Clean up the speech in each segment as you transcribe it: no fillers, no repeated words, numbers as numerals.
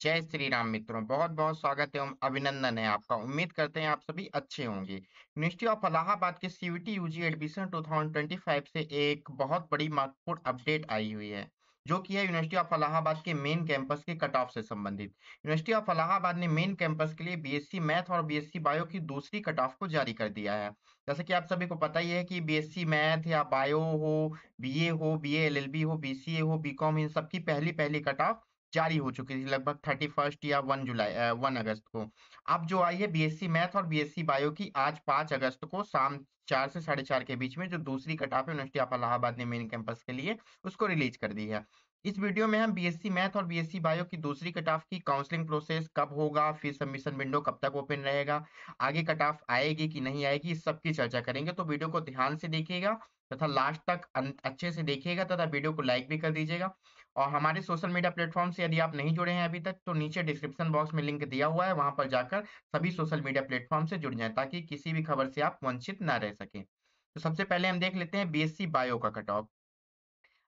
जय श्री राम मित्रों, बहुत बहुत स्वागत एवं अभिनंदन है आपका। उम्मीद करते हैं आप सभी अच्छे होंगे। यूनिवर्सिटी ऑफ इलाहाबाद के सीयूटी यूजी एडमिशन 2025 से एक बहुत बड़ी महत्वपूर्ण अपडेट आई हुई है, जो कि है यूनिवर्सिटी ऑफ इलाहाबाद के मेन कैंपस के कट ऑफ से संबंधित। यूनिवर्सिटी ऑफ इलाहाबाद ने मेन कैंपस के लिए बीएससी मैथ और बीएससी बायो की दूसरी कट ऑफ को जारी कर दिया है। जैसे कि आप सभी को पता ही है कि बीएससी मैथ या बायो हो, बीए हो, बीए एलएलबी हो, बीसीए हो, बीकॉम, इन सबकी पहली पहली कट ऑफ जारी हो चुकी थी लगभग 31 या 1 अगस्त को। अब जो आई है बीएससी मैथ और बीएससी बायो की, आज 5 अगस्त को शाम 4 से 4:30 के बीच में जो दूसरी कटाप है यूनिवर्सिटी ऑफ इलाहाबाद ने मेन कैंपस के लिए, उसको रिलीज कर दी है। इस वीडियो में हम बीएससी मैथ और बीएससी बायो की दूसरी कटाफ की काउंसलिंग प्रोसेस कब होगा, फिर सबमिशन विंडो कब तक ओपन रहेगा, आगे कटाफ आएगी कि नहीं आएगी, इस सब की चर्चा करेंगे। तो वीडियो को ध्यान से देखिएगा तथा लास्ट तक अच्छे से देखिएगा तथा वीडियो को लाइक भी कर दीजिएगा। और हमारे सोशल मीडिया प्लेटफॉर्म से यदि आप नहीं जुड़े हैं अभी तक, तो नीचे डिस्क्रिप्शन बॉक्स में लिंक दिया हुआ है, वहां पर जाकर सभी सोशल मीडिया प्लेटफॉर्म से जुड़ जाएं ताकि किसी भी खबर से आप वंचित ना रह सकें। तो सबसे पहले हम देख लेते हैं बीएससी बायो का कट ऑफ।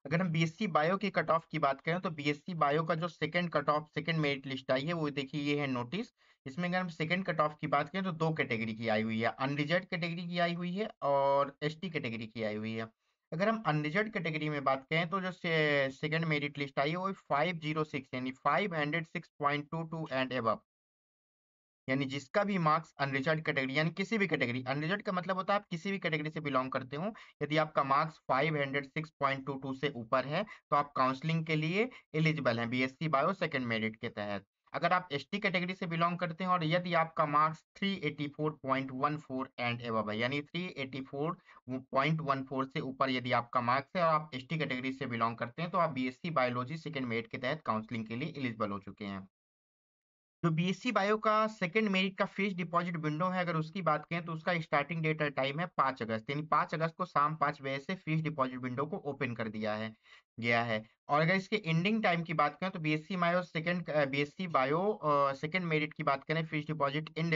अगर हम बीएससी बायो की कट ऑफ की बात करें तो बीएससी बायो का जो second cut off, second merit list आई है, वो देखिए ये है नोटिस। इसमें अगर हम सेकंड कट ऑफ की बात करें तो दो कैटेगरी की आई हुई है, अनरिजर्व कैटेगरी की आई हुई है और एसटी कैटेगरी की आई हुई है। अगर हम अनरिजर्व कैटेगरी में बात करें तो जो सेकंड मेरिट लिस्ट आई है वो 506 यानी 506.22 एंड एबव, यानी जिसका भी मार्क्स अनरिजर्व कैटेगरी, यानी किसी भी कैटेगरी, अनरिजर्व का मतलब होता है आप किसी भी कैटेगरी से बिलोंग करते हो, यदि आपका मार्क्स 506.22 से ऊपर है तो आप काउंसलिंग के लिए एलिजिबल हैं बीएससी बायो सेकंड मेरिट के तहत। अगर आप एसटी कैटेगरी से बिलोंग करते हैं और यदि आपका मार्क्स 384.14 एंड एबव है, यानी 384.14 से ऊपर यदि आपका मार्क्स है और आप एसटी कैटेगरी से बिलोंग करते हैं, तो आप बीएससी बायोलॉजी सेकंड मेरिट के तहत काउंसलिंग के लिए एलिजिबल हो चुके हैं। जो बीएससी बायो का सेकंड मेरिट का फीस डिपॉजिट विंडो है, अगर उसकी बात करें तो उसका स्टार्टिंग डेट और टाइम है 5 अगस्त, यानी 5 अगस्त को शाम 5 बजे से फीस डिपॉजिट विंडो को ओपन कर दिया है गया है। और अगर इसके एंडिंग टाइम की बात करें तो बीएससी बायो सेकंड मेरिट की बात करें फीस डिपॉजिट एंड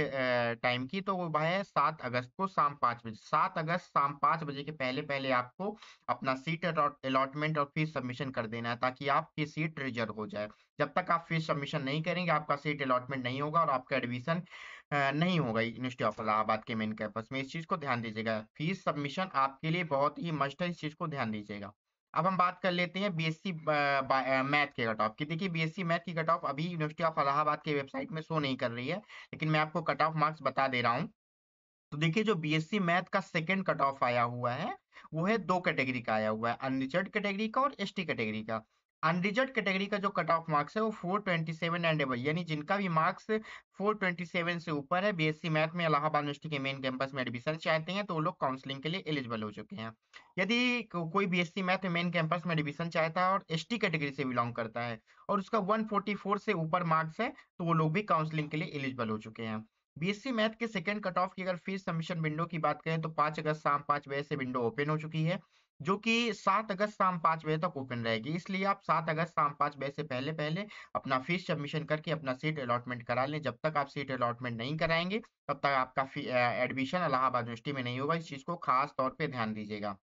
टाइम की, तो वो है 7 अगस्त को शाम 5 बजे। 7 अगस्त शाम 5 बजे के पहले पहले आपको अपना सीट अलॉटमेंट और फीस सबमिशन कर देना है ताकि आपकी सीट रिजर्व हो जाए। जब तक आप फीस सबमिशन नहीं करेंगे आपका सीट अलॉटमेंट नहीं होगा और आपका एडमिशन नहीं होगा यूनिवर्सिटी ऑफ इलाहाबाद के मेन कैंपस में। इस चीज को ध्यान दीजिएगा, फीस सबमिशन आपके लिए बहुत ही मस्ट है, इस चीज को ध्यान दीजिएगा। अब हम बात कर लेते हैं बीएससी मैथ के कट ऑफ की। देखिए बीएससी मैथ की कट ऑफ अभी यूनिवर्सिटी ऑफ इलाहाबाद के वेबसाइट में शो नहीं कर रही है, लेकिन मैं आपको कट ऑफ मार्क्स बता दे रहा हूँ। तो देखिए जो बीएससी मैथ का सेकंड कट ऑफ आया हुआ है वो है दो कैटेगरी का आया हुआ है, अनरिजर्व कैटेगरी का और एसटी कैटेगरी का। अनरिजर्व कैटेगरी का जो कट ऑफ मार्क्स है वो 427 एंड एबव, यानी जिनका भी मार्क्स 427 से ऊपर है, बीएससी मैथ में इलाहाबाद यूनिवर्सिटी के मेन कैंपस में एडमिशन चाहते हैं, तो वो लोग काउंसलिंग के लिए एलिजिबल हो चुके हैं। यदि कोई बीएससी मैथ में मेन कैंपस में एडमिशन चाहता है और एसटी कैटेगरी से बिलोंग करता है और उसका 144 से ऊपर मार्क्स है, तो वो लोग भी काउंसलिंग के लिए एलिजिबल हो चुके हैं। बीएससी मैथ के सेकंड कट ऑफ की अगर फीस सबमिशन विंडो की बात करें तो 5 अगस्त शाम 5 बजे से विंडो ओपन हो चुकी है, जो कि 7 अगस्त शाम 5 बजे तक ओपन रहेगी। इसलिए आप 7 अगस्त शाम 5 बजे से पहले पहले अपना फीस सबमिशन करके अपना सीट अलॉटमेंट करा लें। जब तक आप सीट अलॉटमेंट नहीं कराएंगे तब तक आपका एडमिशन इलाहाबाद यूनिवर्सिटी में नहीं होगा। इस चीज को खास तौर पे ध्यान दीजिएगा।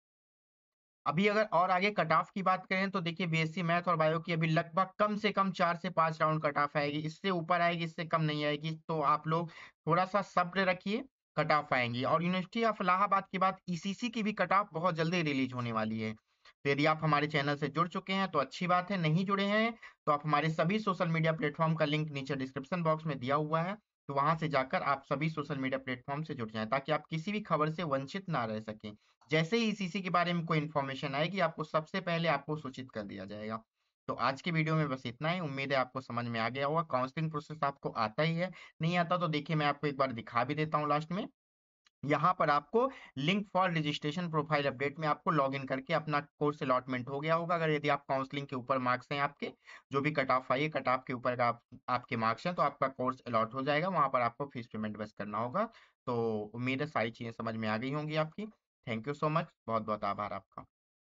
अभी अगर और आगे कट ऑफ की बात करें तो देखिए बीएससी मैथ और बायो की अभी लगभग कम से कम 4 से 5 राउंड कट ऑफ आएगी, इससे ऊपर आएगी, इससे कम नहीं आएगी। तो आप लोग थोड़ा सा सब्र रखिए, कट ऑफ आएंगी। और यूनिवर्सिटी ऑफ इलाहाबाद के बाद ईसीसी की भी कट ऑफ बहुत जल्दी रिलीज होने वाली है। तो यदि आप हमारे चैनल से जुड़ चुके हैं तो अच्छी बात है, नहीं जुड़े हैं तो आप हमारे सभी सोशल मीडिया प्लेटफॉर्म का लिंक नीचे डिस्क्रिप्शन बॉक्स में दिया हुआ है, तो वहां से जाकर आप सभी सोशल मीडिया प्लेटफॉर्म से जुड़ जाएं ताकि आप किसी भी खबर से वंचित ना रह सकें। जैसे ही ईसीसी के बारे में कोई इन्फॉर्मेशन आएगी आपको सबसे पहले आपको सूचित कर दिया जाएगा। तो आज के वीडियो में बस इतना ही, उम्मीद है आपको समझ में आ गया होगा। काउंसलिंग प्रोसेस आपको आता ही है, नहीं आता तो देखिए मैं आपको एक बार दिखा भी देता हूँ लास्ट में। यहाँ पर आपको link for registration profile update में आपको लॉगिन करके अपना कोर्स अलॉटमेंट हो गया होगा। अगर यदि आप काउंसलिंग के ऊपर मार्क्स हैं आपके, जो भी कट ऑफ आई है कट ऑफ के ऊपर का आपके मार्क्स हैं, तो आपका कोर्स अलॉट हो जाएगा। वहां पर आपको फीस पेमेंट बस करना होगा। तो उम्मीद है सारी चीजें समझ में आ गई होंगी आपकी। थैंक यू सो मच, बहुत बहुत आभार आपका।